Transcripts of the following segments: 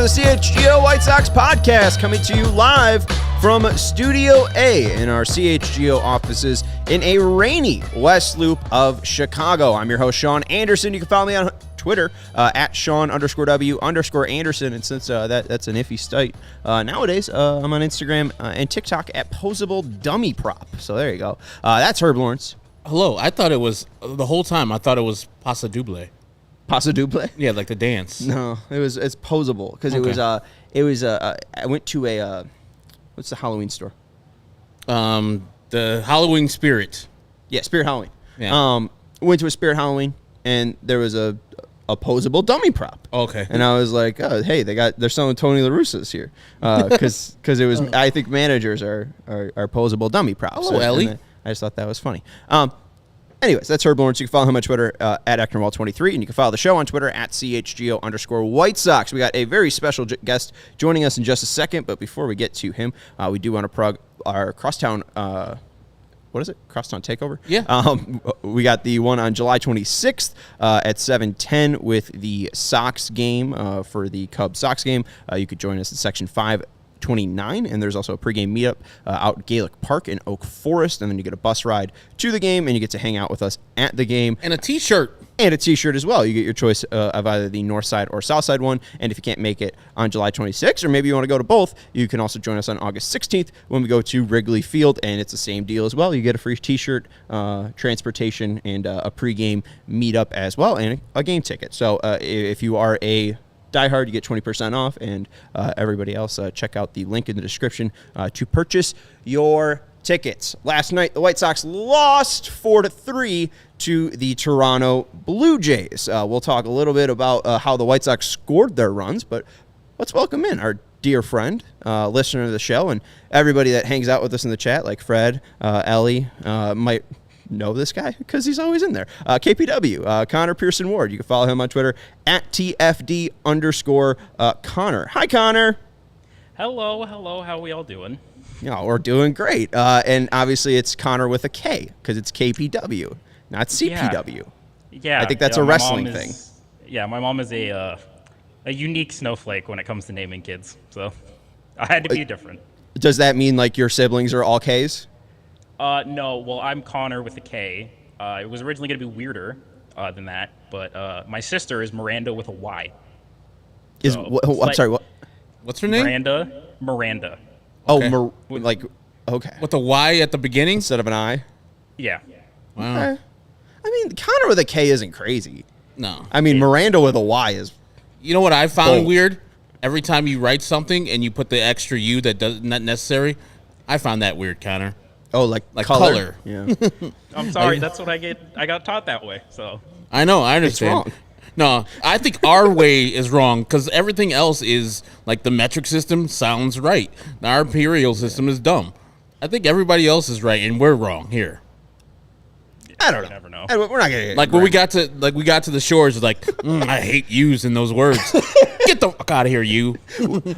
the CHGO White Sox podcast, coming to you live from Studio A in our CHGO offices in a rainy West Loop of Chicago. I'm your host, Sean Anderson. You can follow me on Twitter at Sean_W_Anderson. And since that's an iffy site nowadays, I'm on Instagram and TikTok at Posable Dummy Prop. So there you go. That's Herb Lawrence. Hello. I thought it was, the whole time, I thought it was Paso Doble. Paso Doble? Yeah, like the dance. No, it's posable because I went to a what's the Halloween store? The Halloween Spirit. Yeah, Spirit Halloween. Yeah. Went to a Spirit Halloween and there was a posable dummy prop. Okay. And I was like, oh, hey, they're selling Tony La Russa's here because it was. I think managers are posable dummy props. Hello, Ellie. I just thought that was funny. Anyways, that's Herb Lawrence. You can follow him on Twitter at Actonwall23, and you can follow the show on Twitter at CHGO_White Sox. We got a very special guest joining us in just a second, but before we get to him, we do want to plug our Crosstown, what is it? Crosstown Takeover? Yeah. We got the one on July 26th at 7:10 with the Sox game for the Cubs-Sox game. You could join us in Section 529, and there's also a pregame meetup out at Gaelic Park in Oak Forest, and then you get a bus ride to the game, and you get to hang out with us at the game. And a T-shirt. And a T-shirt as well. You get your choice of either the north side or south side one, and if you can't make it on July 26th, or maybe you want to go to both, you can also join us on August 16th when we go to Wrigley Field, and it's the same deal as well. You get a free T-shirt, transportation, and a pregame meetup as well, and a game ticket. So if you are a diehard, you get 20% off, and everybody else, check out the link in the description to purchase your tickets. Last night, the White Sox lost 4-3 to the Toronto Blue Jays. We'll talk a little bit about how the White Sox scored their runs, but let's welcome in our dear friend, listener of the show, and everybody that hangs out with us in the chat, like Fred, Ellie, might know this guy because he's always in there. KPW, Konnor Pierson-Ward. You can follow him on Twitter at TFD_Konnor. Hi, Konnor. Hello. How are we all doing? Yeah, we're doing great. And obviously it's Konnor with a K because it's KPW, not CPW. Yeah. I think that's a wrestling thing. Yeah, my mom is a unique snowflake when it comes to naming kids, so I had to be different. Does that mean like your siblings are all Ks? No, well, I'm Konnor with a K. It was originally going to be weirder than that, but my sister is Miranda with a Y. So, I'm sorry, what? What's her name? Miranda. Okay. Okay. Okay. With a Y at the beginning? Instead of an I? Yeah. Wow. Okay. I mean, Konnor with a K isn't crazy. No. I mean, Miranda with a Y is... You know what I found bold. weird? Every time you write something and you put the extra U that does not necessary, I found that weird, Konnor. Oh, like color. Yeah. I'm sorry, that's what I get. I got taught that way, so. I know, I understand. It's wrong. No, I think our way is wrong because everything else is, like, the metric system sounds right. Now, our imperial system is dumb. I think everybody else is right, and we're wrong here. I don't know. You never know. We're not gonna Like when we got to the shores, it's like I hate using those words. Get the fuck out of here, you.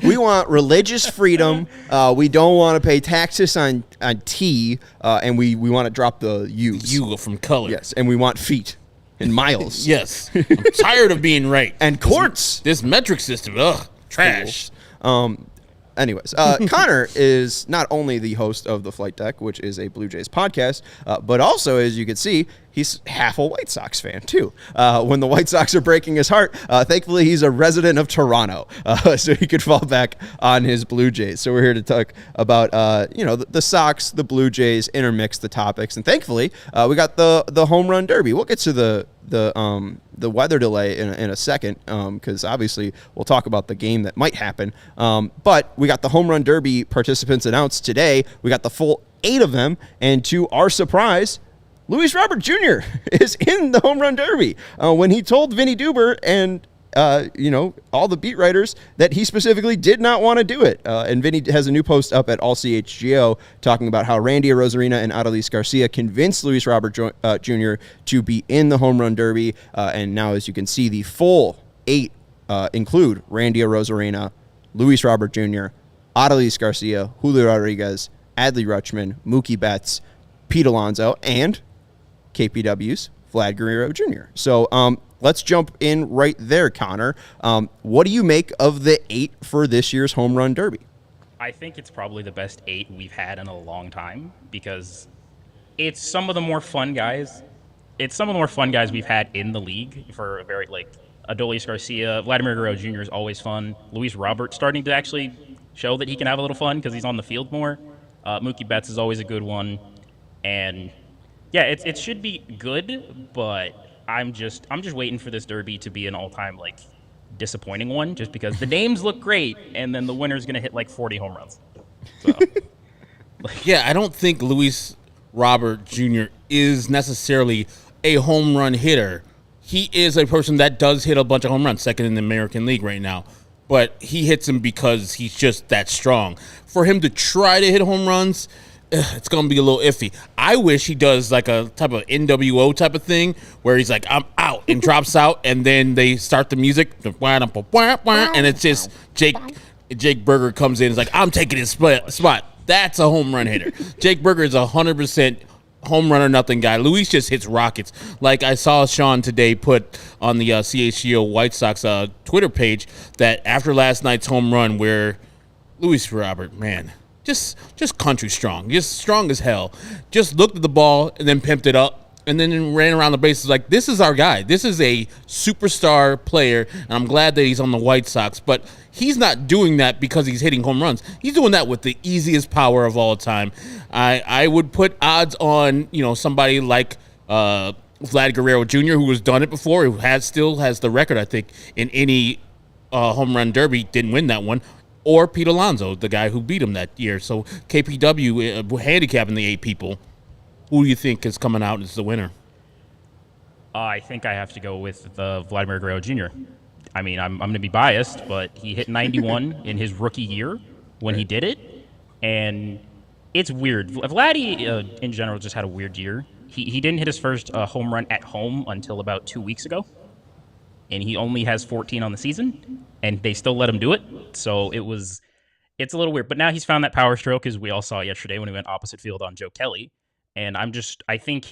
We want religious freedom. We don't want to pay taxes on tea, and we want to drop the U's. You from color. Yes, and we want feet and miles. Yes. I'm tired of being right. And courts. This metric system, trash. Anyways, Konnor is not only the host of The Flight Deck, which is a Blue Jays podcast, but also, as you can see, he's half a White Sox fan, too. When the White Sox are breaking his heart, thankfully, he's a resident of Toronto, so he could fall back on his Blue Jays. So we're here to talk about, the Sox, the Blue Jays, intermix the topics, and thankfully, we got the home run derby. We'll get to the weather delay in a second, because obviously we'll talk about the game that might happen. But we got the home run derby participants announced today. We got the full 8 of them, and to our surprise, Luis Robert Jr. is in the home run derby. When he told Vinny Duber and all the beat writers that he specifically did not want to do it. And Vinny has a new post up at ALLCITY talking about how Randy Arozarena and Adolis Garcia convinced Luis Robert Jr. to be in the home run derby. And now, as you can see, the full 8 include Randy Arozarena, Luis Robert Jr., Adolis Garcia, Julio Rodriguez, Adley Rutschman, Mookie Betts, Pete Alonso, and KPW's Vlad Guerrero Jr. So let's jump in right there, Konnor. What do you make of the 8 for this year's Home Run Derby? I think it's probably the best 8 we've had in a long time because it's some of the more fun guys. It's some of the more fun guys we've had in the league for a very, like, Adolis Garcia, Vladimir Guerrero Jr. is always fun. Luis Robert starting to actually show that he can have a little fun because he's on the field more. Mookie Betts is always a good one. And, yeah, it should be good, but I'm just waiting for this Derby to be an all-time, like, disappointing one just because the names look great and then the winner's going to hit like 40 home runs. So, yeah, I don't think Luis Robert Jr. is necessarily a home run hitter. He is a person that does hit a bunch of home runs, second in the American League right now, but he hits them because he's just that strong. For him to try to hit home runs, it's going to be a little iffy. I wish he does like a type of NWO type of thing where he's like, I'm out, and drops out, and then they start the music, and it's just Jake Berger comes in and is like, I'm taking his spot. That's a home run hitter. Jake Berger is 100% home run or nothing guy. Luis just hits rockets. Like I saw Sean today put on the CHGO White Sox Twitter page that after last night's home run where Luis Robert, man, just country strong, just strong as hell. Just looked at the ball and then pimped it up and then ran around the bases like, this is our guy. This is a superstar player, and I'm glad that he's on the White Sox. But he's not doing that because he's hitting home runs. He's doing that with the easiest power of all time. I would put odds on, somebody like Vlad Guerrero Jr., who has done it before, who still has the record, I think, in any home run derby, didn't win that one. Or Pete Alonso, the guy who beat him that year. So KPW handicapping the 8 people. Who do you think is coming out as the winner? I think I have to go with Vladimir Guerrero Jr. I mean, I'm going to be biased, but he hit 91 in his rookie year when he did it. And it's weird. Vladdy, in general, just had a weird year. He didn't hit his first home run at home until about 2 weeks ago. And he only has 14 on the season, and they still let him do it. So it's a little weird. But now he's found that power stroke, as we all saw yesterday when he went opposite field on Joe Kelly. And I think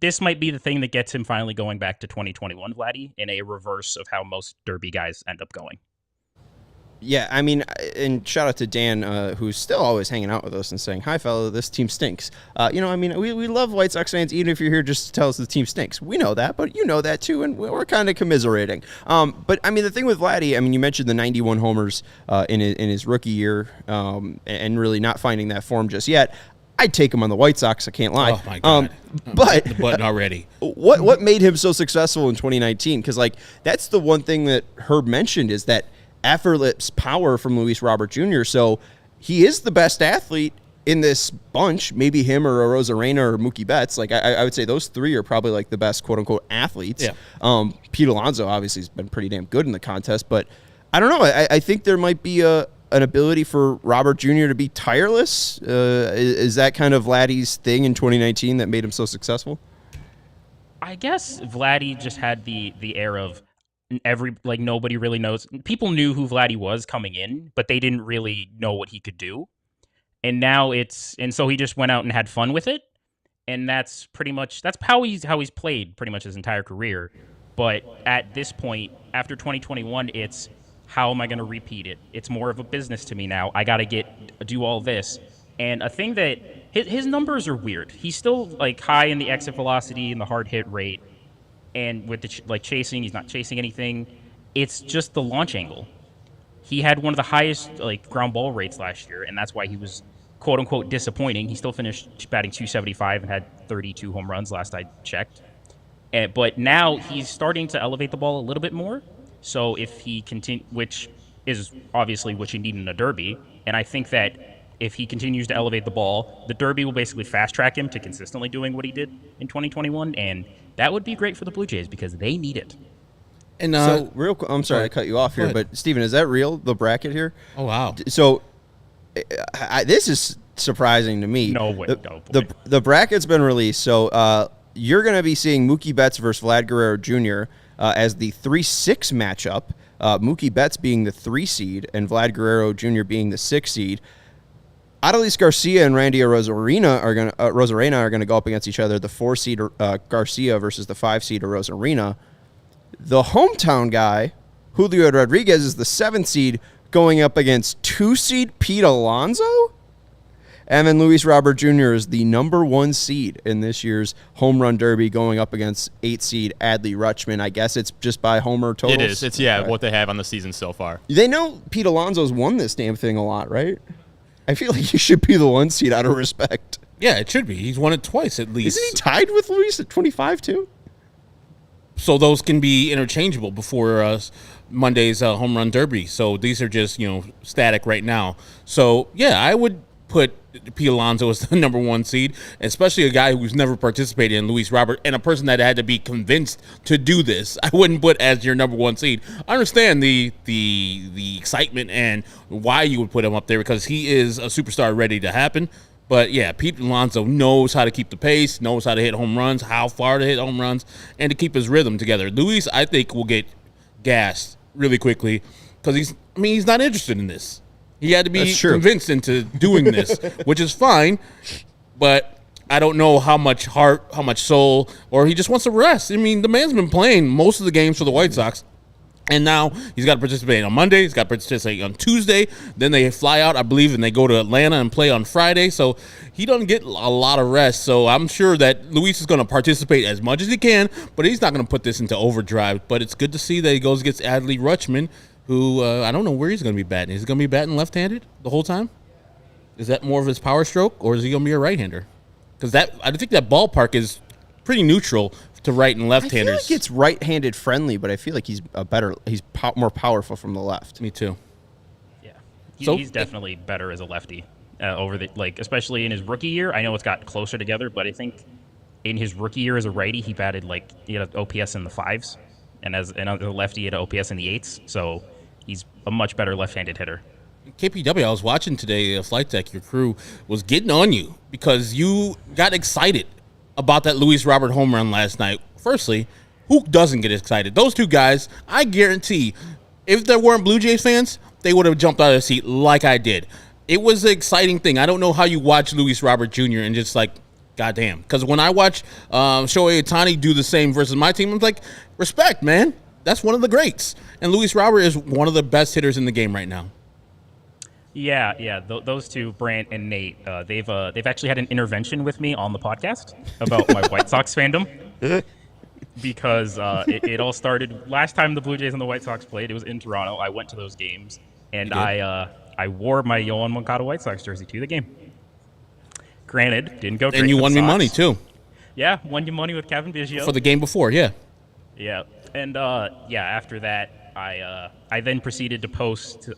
this might be the thing that gets him finally going back to 2021, Vladdy, in a reverse of how most Derby guys end up going. Yeah, I mean, and shout out to Dan, who's still always hanging out with us and saying, hi, fella, this team stinks. We love White Sox fans, even if you're here just to tell us the team stinks. We know that, but you know that too, and we're kind of commiserating. But, I mean, the thing with Vladdy, I mean, you mentioned the 91 homers in his rookie year and really not finding that form just yet. I'd take him on the White Sox, I can't lie. Oh, my God. But the button already. What made him so successful in 2019? Because, that's the one thing that Herb mentioned is that effortless power from Luis Robert Jr. So he is the best athlete in this bunch, maybe him or Rosarena or Mookie Betts. I would say those 3 are probably the best quote unquote athletes. Yeah. Pete Alonso obviously has been pretty damn good in the contest, but I don't know. I think there might be an ability for Robert Jr. to be tireless. Is that kind of Vladdy's thing in 2019 that made him so successful? I guess Vladdy just had the air of nobody really knows. People knew who Vladdy was coming in, but they didn't really know what he could do. And now so he just went out and had fun with it. And that's how he's played pretty much his entire career. But at this point, after 2021, it's how am I going to repeat it? It's more of a business to me now. I got to do all this. And a thing that his numbers are weird. He's still high in the exit velocity and the hard hit rate. And with the chasing, he's not chasing anything. It's just the launch angle. He had one of the highest ground ball rates last year, and that's why he was quote unquote disappointing. He still finished batting .275 and had 32 home runs last I checked. But now he's starting to elevate the ball a little bit more. So if he which is obviously what you need in a derby, and I think that if he continues to elevate the ball, the derby will basically fast track him to consistently doing what he did in 2021, and that would be great for the Blue Jays because they need it. And so real quick, I'm sorry to cut you off here, but Steven, is that real, the bracket here? Oh, wow. So this is surprising to me. No way. The bracket's been released, so you're going to be seeing Mookie Betts versus Vlad Guerrero Jr. As the 3-6 matchup, Mookie Betts being the 3 seed and Vlad Guerrero Jr. being the 6 seed. Adolis Garcia and Randy Rosarena are going to go up against each other. The 4 seed Garcia versus the 5 seed Rosarena. The hometown guy, Julio Rodriguez, is the 7th seed going up against 2 seed Pete Alonso. And then Luis Robert Jr. is the number 1 seed in this year's home run derby going up against 8 seed Adley Rutschman. I guess it's just by homer totals. It is. It's, okay. What they have on the season so far. They know Pete Alonso's won this damn thing a lot, right? I feel like he should be the 1 seed out of respect. Yeah, it should be. He's won it twice at least. Isn't he tied with Luis at 25 too? So those can be interchangeable before Monday's home run derby. So these are just, static right now. So, yeah, I would put Pete Alonso as the number 1 seed, especially a guy who's never participated in Luis Robert and a person that had to be convinced to do this. I wouldn't put as your number 1 seed. I understand the excitement and why you would put him up there because he is a superstar ready to happen. But, yeah, Pete Alonso knows how to keep the pace, knows how to hit home runs, how far to hit home runs, and to keep his rhythm together. Luis, I think, will get gassed really quickly because he's not interested in this. He had to be convinced into doing this, which is fine, but I don't know how much heart, how much soul, or he just wants to rest. I mean, the man's been playing most of the games for the White Sox, and now he's got to participate on Monday. He's got to participate on Tuesday. Then they fly out, I believe, and they go to Atlanta and play on Friday. So he doesn't get a lot of rest. So I'm sure that Luis is going to participate as much as he can, but he's not going to put this into overdrive. But it's good to see that he goes against Adley Rutschman, who I don't know where he's going to be batting. Is he going to be batting left-handed the whole time? Is that more of his power stroke, or is he going to be a right-hander? Because I think that ballpark is pretty neutral to right and left-handers. I feel like it's right-handed friendly, but I feel like he's more powerful from the left. Me too. Yeah, he's definitely better as a lefty especially in his rookie year. I know it's got closer together, but I think in his rookie year as a righty, he batted he had an OPS in the 5s, and as a lefty, he had an OPS in the 8s. So he's a much better left-handed hitter. KPW, I was watching today, Flight Deck, your crew was getting on you because you got excited about that Luis Robert home run last night. Firstly, who doesn't get excited? Those two guys, I guarantee, if there weren't Blue Jays fans, they would have jumped out of their seat like I did. It was an exciting thing. I don't know how you watch Luis Robert Jr. and just goddamn. Because when I watch Shohei Ohtani do the same versus my team, I'm like, respect, man. That's one of the greats. And Luis Robert is one of the best hitters in the game right now. Yeah. Those two, Brant and Nate, they've actually had an intervention with me on the podcast about my White Sox fandom because it all started last time the Blue Jays and the White Sox played. It was in Toronto. I went to those games, and I wore my Yohan Moncada White Sox jersey to the game. Granted, didn't go great. And you won me money, too. Yeah, won you money with Kevin Biggio. For the game before, yeah. Yeah, and after that, I then proceeded to post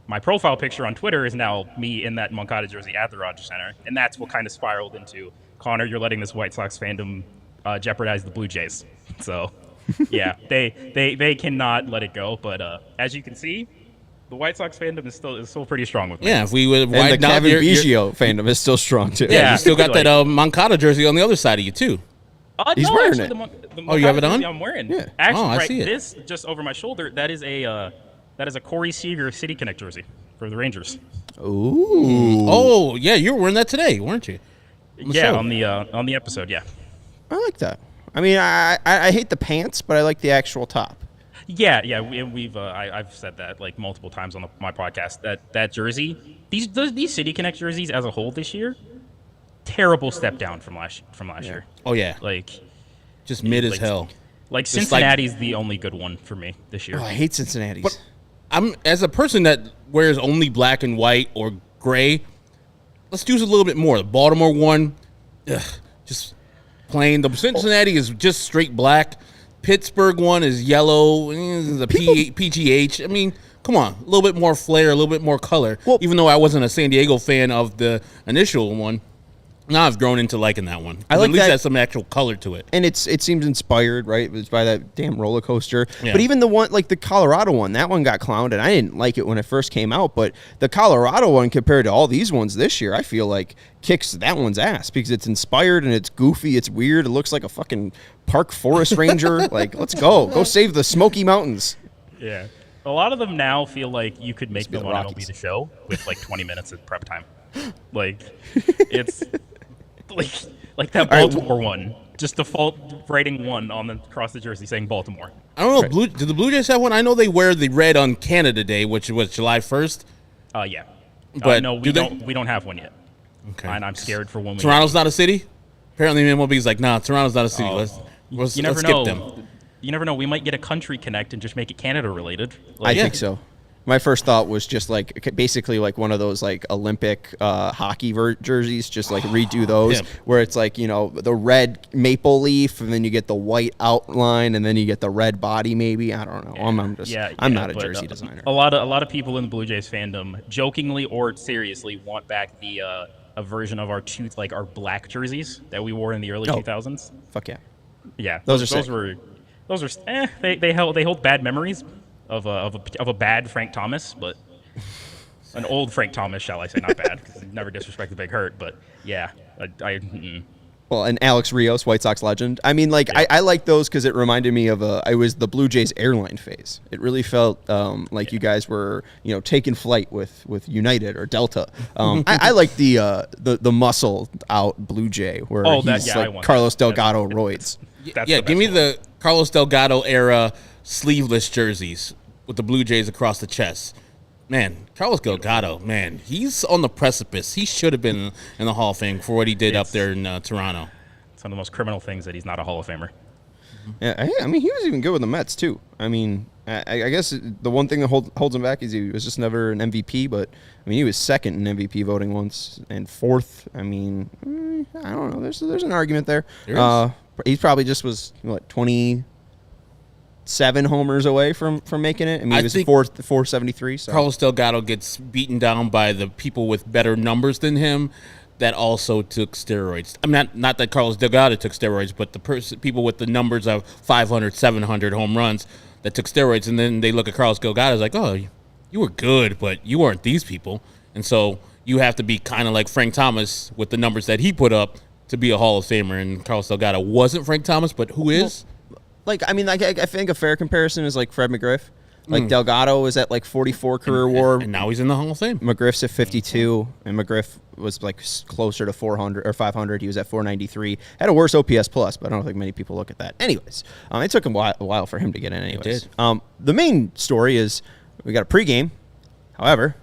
my profile picture on Twitter is now me in that Moncada jersey at the Rogers Center, and that's what kind of spiraled into, Konnor, you're letting this White Sox fandom jeopardize the Blue Jays. So, yeah, they cannot let it go. But as you can see, the White Sox fandom is still pretty strong with me. Yeah, if we would and the Kevin Biggio fandom is still strong too. Yeah, you still got that Moncada jersey on the other side of you too. He's wearing it. The you have it on? I'm wearing. Yeah. Actually, I see it. This just over my shoulder. That is a Corey Seager City Connect jersey for the Rangers. Ooh. Oh yeah, you were wearing that today, weren't you? On the episode. Yeah. I like that. I mean, I hate the pants, but I like the actual top. Yeah. I've said that multiple times on my podcast. That jersey, these City Connect jerseys as a whole this year, terrible step down from last year. Oh yeah, just mid as hell. Cincinnati's the only good one for me this year. Oh, I hate Cincinnati's. But I'm as a person that wears only black and white or gray. Let's use a little bit more. The Baltimore one, just plain. The Cincinnati is just straight black. Pittsburgh one is yellow. The PGH. I mean, come on, a little bit more flair, a little bit more color. Well, even though I wasn't a San Diego fan of the initial one, now I've grown into liking that one. I like at least that. It has some actual color to it. And it seems inspired, right? It's by that damn roller coaster. Yeah. But even the one, the Colorado one, that one got clowned, and I didn't like it when it first came out. But the Colorado one, compared to all these ones this year, I feel like kicks that one's ass because it's inspired and it's goofy, it's weird, it looks like a fucking park forest ranger. Let's go save the Smoky Mountains. Yeah, a lot of them now feel like you could make them on Rockies. MLB The Show with 20 minutes of prep time. It's like that Baltimore one. Just default writing 1 on across the jersey saying Baltimore. I don't know. Do the Blue Jays have one? I know they wear the red on Canada Day, which was July 1st. Yeah. But no, we don't have one yet. Okay. And I'm scared for when we. Toronto's not a city? Apparently, MLB's like, nah, Toronto's not a city. Let's You never skip know. them. You never know. We might get a country connect and just make it Canada related. I think so. My first thought was just like basically like one of those like Olympic hockey jerseys, just like redo those where it's like, you know, the red maple leaf and then you get the white outline and then you get the red body maybe. I don't know. I'm not a jersey designer. A lot of people in the Blue Jays fandom, jokingly or seriously, want back the a version of our black jerseys that we wore in the early 2000s. Fuck yeah. Yeah, those they hold bad memories of a bad Frank Thomas, but an old Frank Thomas, shall I say, not bad, because he never disrespected Big Hurt, but yeah, Well, and Alex Rios, White Sox legend. I mean, like, I like those because it reminded me of I was the Blue Jays airline phase. It really felt like you guys were, you know, taking flight with United or Delta. I like the muscle out Blue Jay where he's like Carlos Delgado roids. Give me the Carlos Delgado era sleeveless jerseys with the Blue Jays across the chest. Man, Carlos Delgado, man, he's on the precipice. He should have been in the Hall of Fame for what he did up there in Toronto. It's one of the most criminal things that he's not a Hall of Famer. Yeah, I mean, he was even good with the Mets, too. I mean, I guess the one thing that holds him back is he was just never an MVP, but, I mean, he was second in MVP voting once and fourth. I mean, I don't know. There's an argument there. He probably just was, 27 homers away from making it. I mean, he was 473. So. Carlos Delgado gets beaten down by the people with better numbers than him that also took steroids. I mean, not that Carlos Delgado took steroids, but the people with the numbers of 500, 700 home runs that took steroids, and then they look at Carlos Delgado as like, oh, you were good, but you weren't these people. And so you have to be kind of like Frank Thomas with the numbers that he put up to be a Hall of Famer, and Carlos Delgado wasn't Frank Thomas, but who is? I think a fair comparison is like Fred McGriff. Like Delgado was at like 44 career WAR, and now he's in the Hall of Fame. McGriff's at 52, and McGriff was like closer to 400 or 500. He was at 493. Had a worse OPS plus, but I don't think many people look at that. Anyways, it took him a while for him to get in. Anyways, it did. The main story is we got a pregame. However,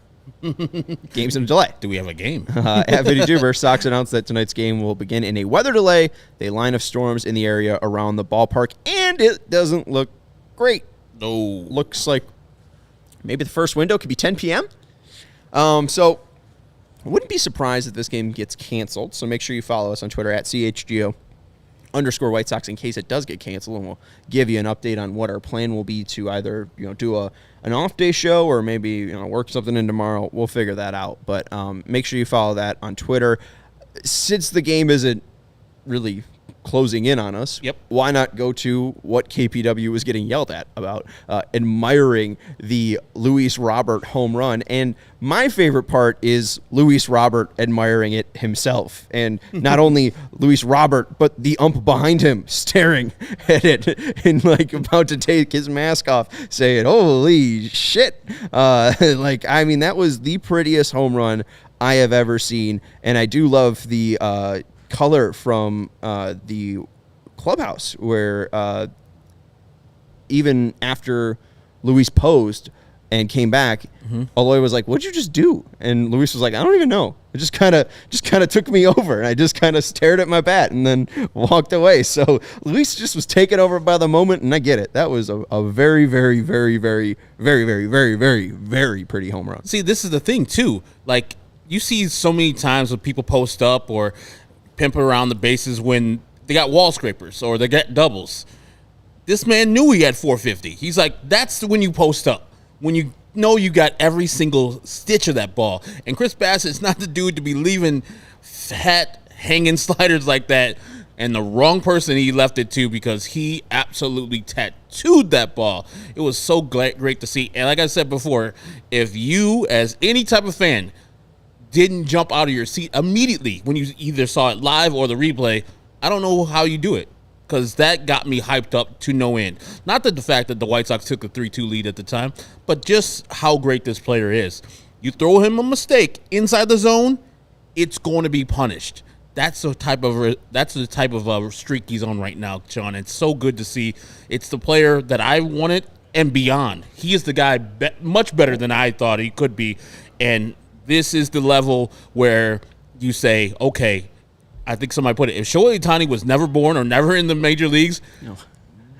game's in a delay. Do we have a game? At Vinny Juber, Sox announced that tonight's game will begin in a weather delay. The line of storms in the area around the ballpark, and it doesn't look great. No. Looks like maybe the first window could be 10 p.m. So I wouldn't be surprised if this game gets canceled. So make sure you follow us on Twitter at CHGO _White Sox in case it does get canceled, and we'll give you an update on what our plan will be to either do an off day show or maybe work something in tomorrow. We'll figure that out. But make sure you follow that on Twitter. Since the game isn't really closing in on us, why not go to what KPW was getting yelled at about, admiring the Luis Robert home run. And my favorite part is Luis Robert admiring it himself. And not only Luis Robert, but the ump behind him staring at it and like about to take his mask off, saying, holy shit. That was the prettiest home run I have ever seen. And I do love the color from the clubhouse where even after Luis posed and came back, Eloy was like, what'd you just do? And Luis was like, I don't even know. It just kind of took me over, and I just kind of stared at my bat and then walked away. So Luis just was taken over by the moment, and I get it. That was a very, very, very, very, very, very, very, very, very pretty home run. See, this is the thing, too. Like, you see so many times when people post up or pimp around the bases when they got wall scrapers or they got doubles. This man knew he had 450. He's like, that's when you post up. When you know you got every single stitch of that ball. And Chris Bassett's not the dude to be leaving fat hanging sliders like that. And the wrong person he left it to, because he absolutely tattooed that ball. It was so great to see. And like I said before, if you, as any type of fan, didn't jump out of your seat immediately when you either saw it live or the replay, I don't know how you do it, because that got me hyped up to no end. Not that the fact that the White Sox took a 3-2 lead at the time, but just how great this player is. You throw him a mistake inside the zone, it's going to be punished. that's the type of streak he's on right now, John. It's so good to see. It's the player that I wanted and beyond. He is the guy much better than I thought he could be, and this is the level where you say, okay, I think somebody put it, if Shohei Ohtani was never born or never in the major leagues,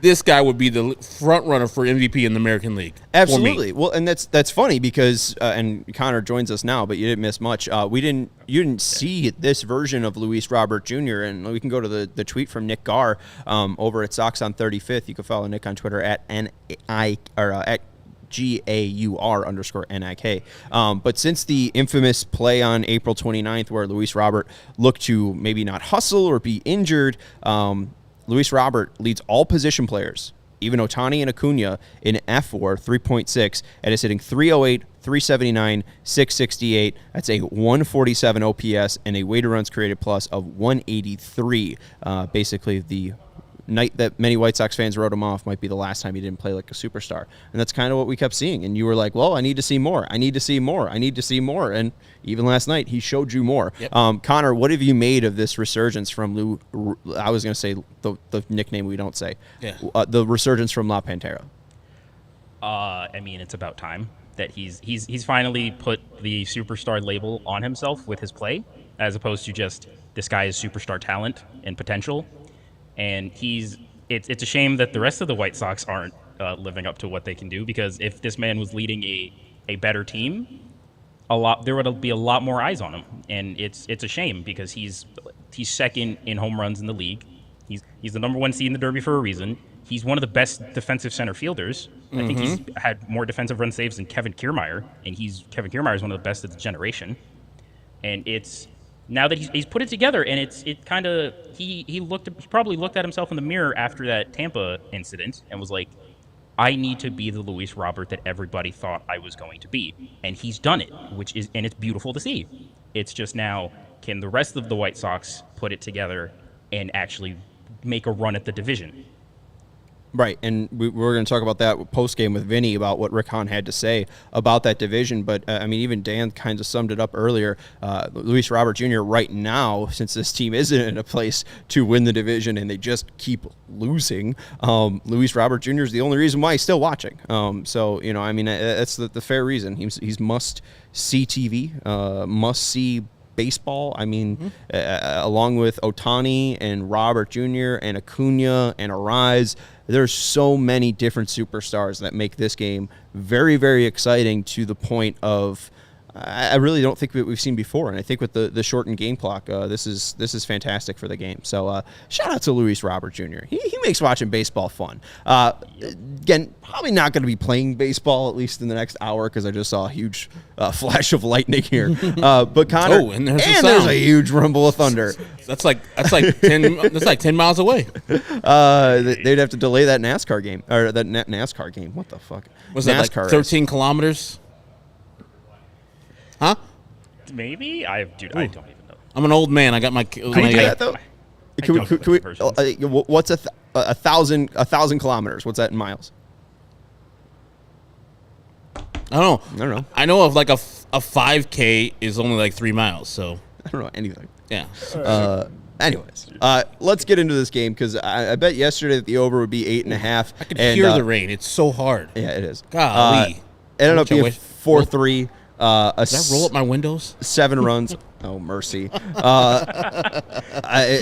this guy would be the front runner for MVP in the American League. Absolutely. Well, and that's funny because and Konnor joins us now, but you didn't miss much. You didn't see this version of Luis Robert Jr. And we can go to the tweet from Nick Garr over at Sox on 35th. You can follow Nick on Twitter at at GAUR_NIK. But since the infamous play on April 29th where Luis Robert looked to maybe not hustle or be injured, Luis Robert leads all position players, even Ohtani and Acuna, in F4, 3.6, and is hitting 308, 379, 668. That's a 147 OPS and a weighted runs created plus of 183. Basically, the night that many White Sox fans wrote him off might be the last time he didn't play like a superstar. And that's kind of what we kept seeing. And you were like, well, I need to see more. I need to see more. I need to see more. And even last night, he showed you more. Yep. Konnor, what have you made of this resurgence from I was going to say the nickname we don't say. Yeah. The resurgence from La Pantera. I mean, it's about time that he's finally put the superstar label on himself with his play, as opposed to just this guy is superstar talent and potential. And it's a shame that the rest of the White Sox aren't living up to what they can do, because if this man was leading a better team, there would be a lot more eyes on him. And it's a shame because he's second in home runs in the league. He's the number one seed in the Derby for a reason. He's one of the best defensive center fielders. Mm-hmm. I think he's had more defensive run saves than Kevin Kiermaier, and Kevin Kiermaier is one of the best of the generation. And it's now that he's put it together, and he probably looked at himself in the mirror after that Tampa incident and was like, I need to be the Luis Robert that everybody thought I was going to be. And he's done it, and it's beautiful to see. It's just now, can the rest of the White Sox put it together and actually make a run at the division? Right, and we're going to talk about that post-game with Vinny about what Rick Hahn had to say about that division. But, I mean, even Dan kind of summed it up earlier. Luis Robert Jr. right now, since this team isn't in a place to win the division and they just keep losing, Luis Robert Jr. is the only reason why he's still watching. So, I mean, that's the fair reason. He's must-see TV, must-see baseball. I mean, along with Ohtani and Robert Jr. and Acuna and Arise, there's so many different superstars that make this game very, very exciting to the point of I really don't think we've seen before. And I think with the shortened game clock, this is fantastic for the game. So shout out to Luis Robert Jr. He makes watching baseball fun. Again, probably not going to be playing baseball at least in the next hour because I just saw a huge flash of lightning here. But Konnor, there's a huge rumble of thunder. That's like 10 miles away. They'd have to delay that NASCAR game or that NASCAR game. What the fuck? Was that like 13 kilometers? Huh? Maybe I don't even know. I'm an old man. I got my. Can we do that though? What's a thousand kilometers? What's that in miles? I don't know. I know of like a 5K is only like 3 miles. So I don't know anything. Yeah. Anyways, let's get into this game because I bet yesterday that the over would be 8.5. I could hear the rain. It's so hard. Yeah, it is. Golly. It ended up being 4-3. Did I roll up my windows? 7 runs. Oh, mercy. It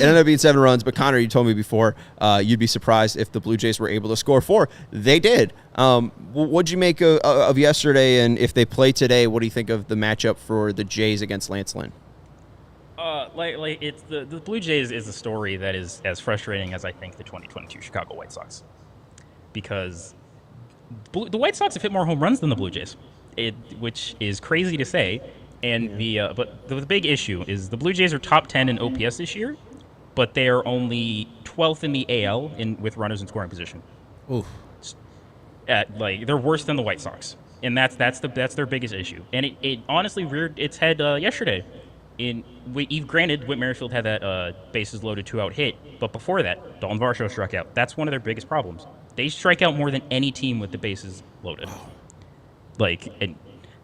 ended up being 7 runs, but Konnor, you told me before you'd be surprised if the Blue Jays were able to score 4. They did. What'd you make of yesterday, and if they play today, what do you think of the matchup for the Jays against Lance Lynn? It's the Blue Jays is a story that is as frustrating as I think the 2022 Chicago White Sox, because the White Sox have hit more home runs than the Blue Jays. Which is crazy to say, and but the big issue is the Blue Jays are top 10 in OPS this year, but they are only 12th in the AL with runners in scoring position. Oof. They're worse than the White Sox, and that's their biggest issue. And it honestly reared its head yesterday. Granted, Whit Merrifield had that bases loaded 2-out hit, but before that, Dalton Varsho struck out. That's one of their biggest problems. They strike out more than any team with the bases loaded.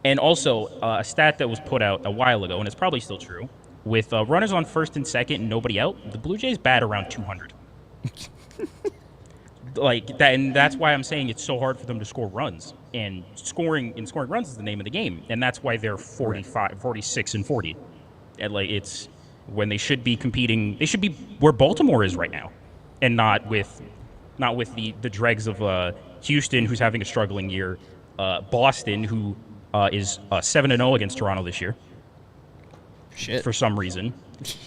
And also a stat that was put out a while ago, and it's probably still true, With runners on first and second and nobody out, the Blue Jays bat around 200. Like that, and that's why I'm saying it's so hard for them to score runs. And scoring runs is the name of the game, and that's why they're 46 and 40. And like it's when they should be competing. They should be where Baltimore is right now, and not with the dregs of Houston, who's having a struggling year, Boston, who is 7-0 against Toronto this year. Shit. For some reason.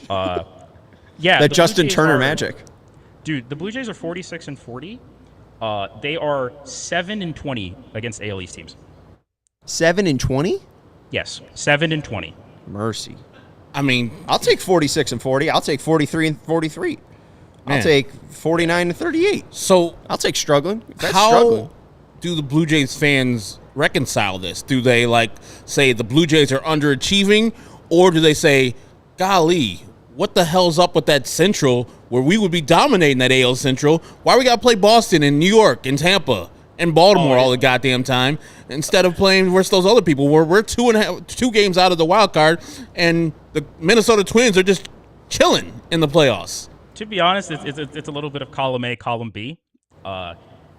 That Justin Turner magic. Dude, the Blue Jays are 46 and 40. They are 7 and 20 against AL East teams. 7 and 20? Yes, 7 and 20. Mercy. I mean, I'll take 46 and 40. I'll take 43 and 43. I'll take 49 and 38. So I'll take struggling. That's how struggling. do the Blue Jays fans reconcile this? Do they say the Blue Jays are underachieving, or do they say, golly, what the hell's up with that Central where we would be dominating that AL Central? Why we got to play Boston and New York and Tampa and Baltimore all the goddamn time instead of playing versus those other people where we're 2 games out of the wild card and the Minnesota Twins are just chilling in the playoffs? To be honest, it's a little bit of column A, column B.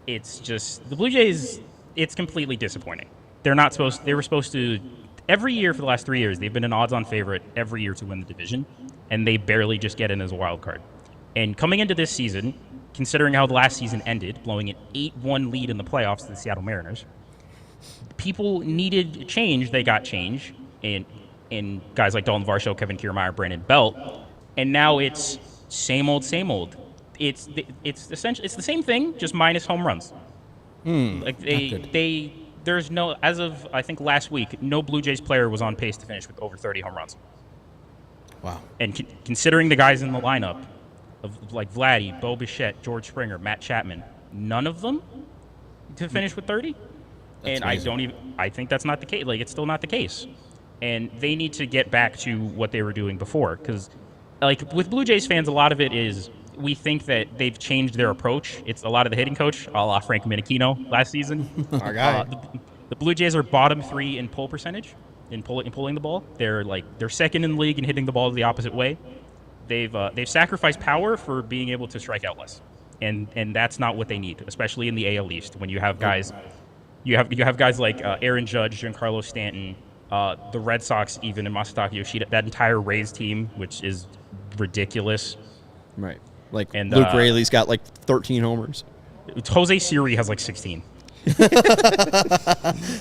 It's just the Blue Jays. It's completely disappointing. They were supposed to. Every year for the last 3 years, they've been an odds-on favorite every year to win the division, and they barely just get in as a wild card. And coming into this season, considering how the last season ended, blowing an 8-1 lead in the playoffs to the Seattle Mariners, people needed change. They got change in guys like Dalton Varsho, Kevin Kiermaier, Brandon Belt, and now it's same old, same old. It's essentially the same thing, just minus home runs. There's no, as of I think last week, no Blue Jays player was on pace to finish with over 30 home runs. Wow. And considering the guys in the lineup of like Vladdy, Bo Bichette, George Springer, Matt Chapman, none of them to finish with 30. That's and amazing. I think that's not the case. Like, it's still not the case. And they need to get back to what they were doing before. Because, like, with Blue Jays fans, a lot of it is we think that they've changed their approach. It's a lot of the hitting coach, a la Frank Minichino last season. Our guy. The Blue Jays are bottom 3 in pull percentage, in pulling the ball. They're second in the league in hitting the ball the opposite way. They've sacrificed power for being able to strike out less, and that's not what they need, especially in the AL East when you have guys. You have guys like Aaron Judge, Giancarlo Stanton, the Red Sox, even in Masataka Yoshida, that entire Rays team, which is ridiculous. Right. Like, And, Luke Raley's got like 13 homers. Jose Siri has like 16.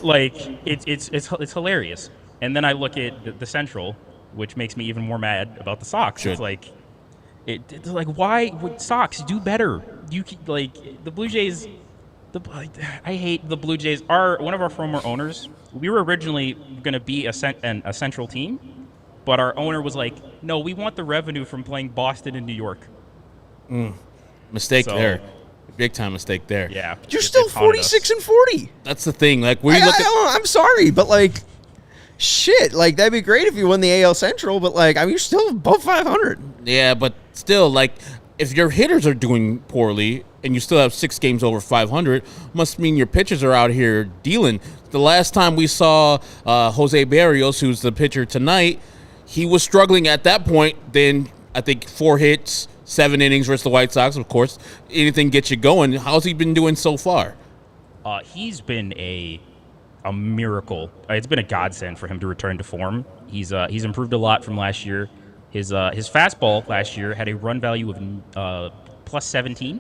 Like, it's hilarious. And then I look at the Central, which makes me even more mad about the Sox. Sure. It's like why would Sox do better? The Blue Jays. I hate the Blue Jays. One of our former owners. We were originally going to be a Central team, but our owner was like, "No, we want the revenue from playing Boston and New York." Mistake there. Big time mistake there. Yeah, You're still 46 and 40. That's the thing. Like, where you look at. I'm sorry, but like, shit. Like, that'd be great if you won the AL Central, but like, I mean, you're still above 500. Yeah, but still, like, if your hitters are doing poorly and you still have 6 games over 500, must mean your pitchers are out here dealing. The last time we saw Jose Berrios, who's the pitcher tonight, he was struggling at that point. Then I think 4 hits, 7 innings versus the White Sox. Of course, anything gets you going. How's he been doing so far? He's been a miracle. It's been a godsend for him to return to form. He's improved a lot from last year. His fastball last year had a run value of plus 17,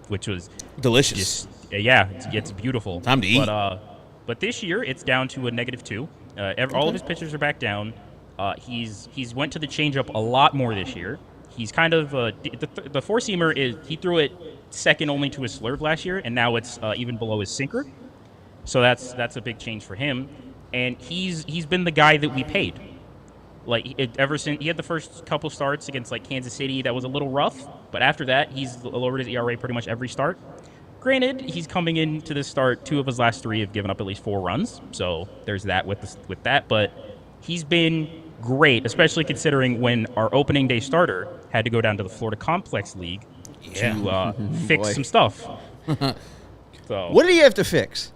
which was Delicious. It's beautiful. Time to eat. But this year it's down to a -2. All of his pitchers are back down. He's went to the changeup a lot more this year. He's kind of the four-seamer he threw it second only to his slurve last year, and now it's even below his sinker. So that's a big change for him, and he's been the guy that we paid. Like, ever since he had the first couple starts against like Kansas City, that was a little rough, but after that he's lowered his ERA pretty much every start. Granted, he's coming into this start, 2 of his last 3 have given up at least 4 runs, so there's that with that. But he's been great, especially considering when our opening day starter had to go down to the Florida Complex League to fix some stuff. So, What did he have to fix?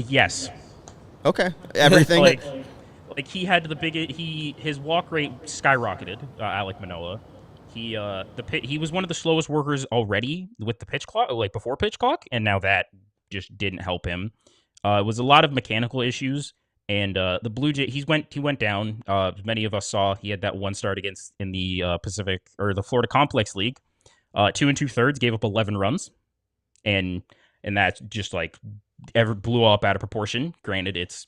yes. Okay. Everything. like he had the biggest. His walk rate skyrocketed. Alek Manoah. He was one of the slowest workers already with the pitch clock, like before pitch clock, and now that just didn't help him. It was a lot of mechanical issues, and the Blue Jay he went down. Many of us saw he had that one start against in the Pacific or the Florida Complex League. 2 2/3 gave up 11 runs, and that just like blew up out of proportion. Granted, it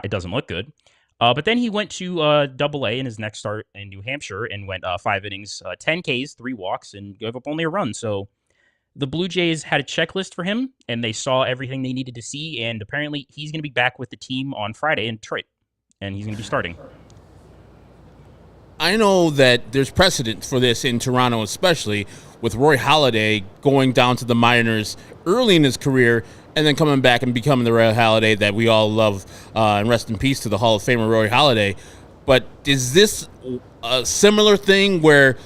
doesn't look good. But then he went to Double-A in his next start in New Hampshire and went 5 innings, 10 Ks, 3 walks, and gave up only a run. So the Blue Jays had a checklist for him, and they saw everything they needed to see. And apparently, he's going to be back with the team on Friday in Detroit, and he's going to be starting. I know that there's precedent for this in Toronto, especially with Roy Halladay going down to the minors early in his career and then coming back and becoming the Roy Halladay that we all love, and rest in peace to the Hall of Famer Roy Halladay. But is this a similar thing where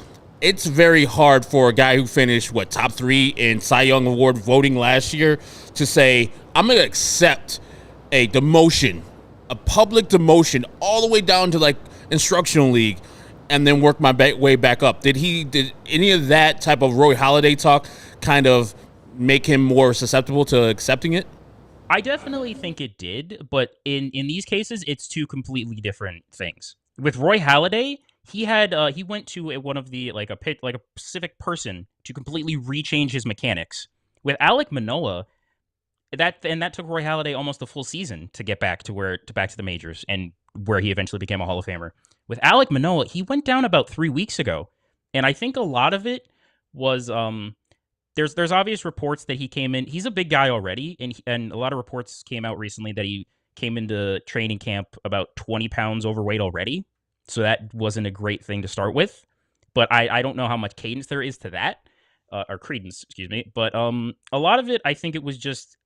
it's very hard for a guy who finished, top 3 in Cy Young Award voting last year to say, I'm going to accept a demotion, a public demotion, all the way down to like instructional league, and then work my way back up? Did any of that type of Roy Halladay talk kind of make him more susceptible to accepting it? I definitely think it did, but in these cases, it's two completely different things. With Roy Halladay, he went to one of the like a specific person to completely rechange his mechanics. With Alek Manoah, that took Roy Halladay almost a full season to get back to the majors and where he eventually became a Hall of Famer. With Alek Manoah, he went down about 3 weeks ago, and I think a lot of it was there's obvious reports that he came in. He's a big guy already, and a lot of reports came out recently that he came into training camp about 20 pounds overweight already. So that wasn't a great thing to start with. But I don't know how much cadence there is to that, or credence, excuse me. But a lot of it, I think it was just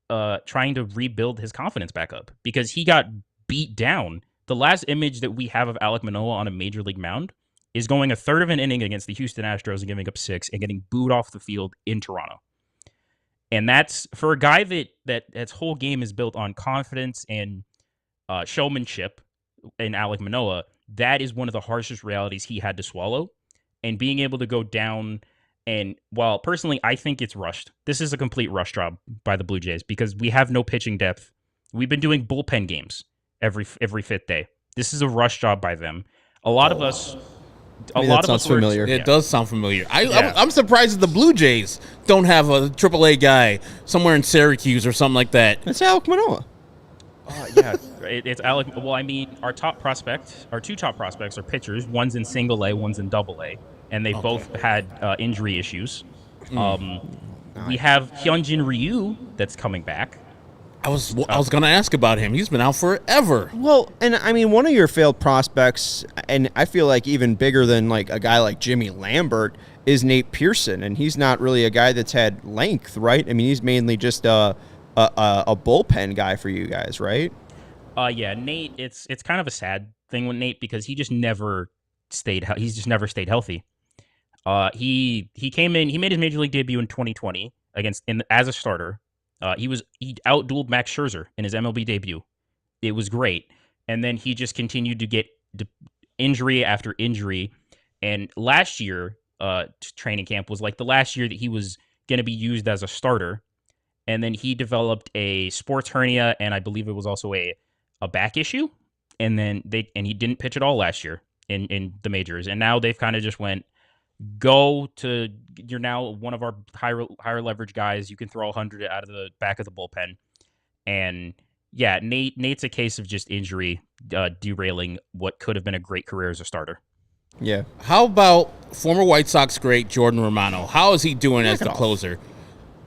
trying to rebuild his confidence back up because he got beat down. The last image that we have of Alek Manoah on a major league mound is going a third of an inning against the Houston Astros and giving up 6 and getting booed off the field in Toronto. And that's for a guy that's whole game is built on confidence and showmanship in Alek Manoah. That is one of the harshest realities he had to swallow. And being able to go down, and while personally I think it's rushed, this is a complete rush job by the Blue Jays because we have no pitching depth. We've been doing bullpen games every 5th day. This is a rush job by them. A lot of us. That sounds familiar. It does sound familiar. I'm surprised that the Blue Jays don't have a AAA guy somewhere in Syracuse or something like that. It's Alek Manoah. Yeah, it's Alek. Well, I mean, our two top prospects are pitchers. One's in Single A, one's in Double A, and they both had injury issues. We have Hyunjin Ryu that's coming back. I was going to ask about him. He's been out forever. Well, and I mean, one of your failed prospects, and I feel like even bigger than like a guy like Jimmy Lambert, is Nate Pearson, and he's not really a guy that's had length, right? I mean, he's mainly just a bullpen guy for you guys, right? Yeah, Nate. It's kind of a sad thing with Nate because he just never stayed. He's just never stayed healthy. He came in. He made his major league debut in 2020 as a starter. He outdueled Max Scherzer in his MLB debut. It was great. And then he just continued to get injury after injury. And last year, training camp was like the last year that he was going to be used as a starter. And then he developed a sports hernia, and I believe it was also a back issue. And then he didn't pitch at all last year in the majors. And now they've kind of just went, you're now one of our higher leverage guys. You can throw 100 out of the back of the bullpen. And yeah, Nate's a case of just injury derailing what could have been a great career as a starter. Yeah. How about former White Sox great Jordan Romano? How is he doing as the closer?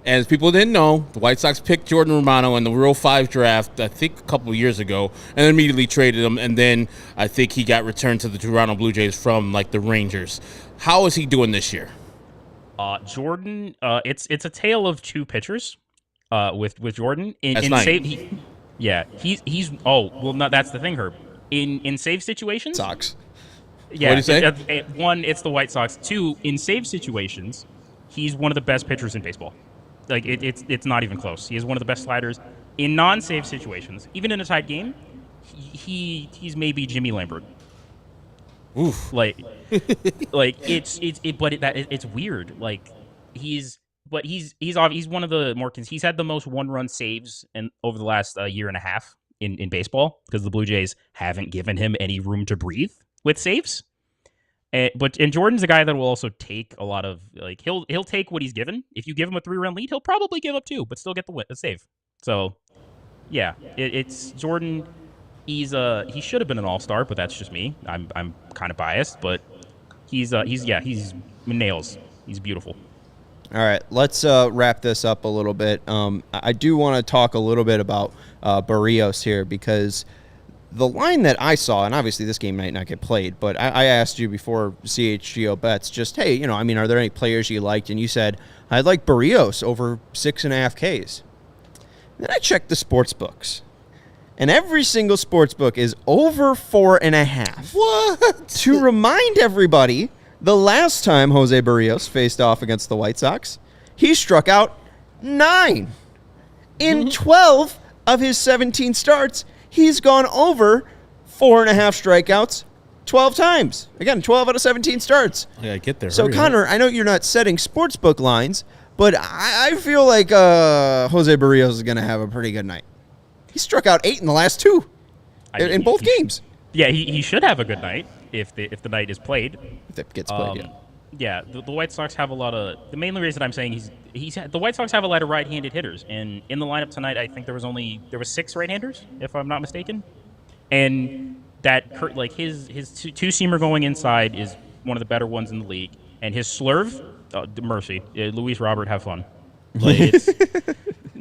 As people didn't know, the White Sox picked Jordan Romano in the Rule 5 draft, I think a couple of years ago, and then immediately traded him. And then I think he got returned to the Toronto Blue Jays from like the Rangers. How is he doing this year? Jordan, it's a tale of two pitchers. With Jordan, that's nice. That's the thing, Herb. In save situations, Sox. Yeah, what do you say? One, it's the White Sox. Two, in save situations, he's one of the best pitchers in baseball. Like it's not even close. He is one of the best sliders in non-save situations. Even in a tight game, he's maybe Jimmy Lambert. Oof. Like it's weird. Like he's one of the more he's had the most 1-run saves over the last year and a half in baseball because the Blue Jays haven't given him any room to breathe with saves. But Jordan's a guy that will also take a lot of he'll take what he's given. If you give him a 3-run lead, he'll probably give up 2, but still get the save. So yeah, it's Jordan. He should have been an all-star, but that's just me. I'm kind of biased, but he's nails. He's beautiful. All right, let's wrap this up a little bit. I do want to talk a little bit about Berrios here because the line that I saw, and obviously this game might not get played, but I asked you before CHGO bets, just, hey, are there any players you liked? And you said, I'd like Berrios over 6.5 Ks. Then I checked the sports books. And every single sports book is over 4.5. What? To remind everybody, the last time Jose Berrios faced off against the White Sox, he struck out 9. In 12 of his 17 starts, he's gone over 4.5 strikeouts 12 times. Again, 12 out of 17 starts. I gotta get there. So, Konnor, I know you're not setting sportsbook lines, but I feel like Jose Berrios is going to have a pretty good night. He struck out 8 in the last 2 in both games. Yeah, he should have a good night if the night is played. If it gets played, yeah. The White Sox have a lot of. The main reason I'm saying the White Sox have a lot of right-handed hitters, and in the lineup tonight, I think there was 6 right-handers, if I'm not mistaken, and that his two-seamer going inside is one of the better ones in the league, and his slurve, mercy, Luis Robert, have fun.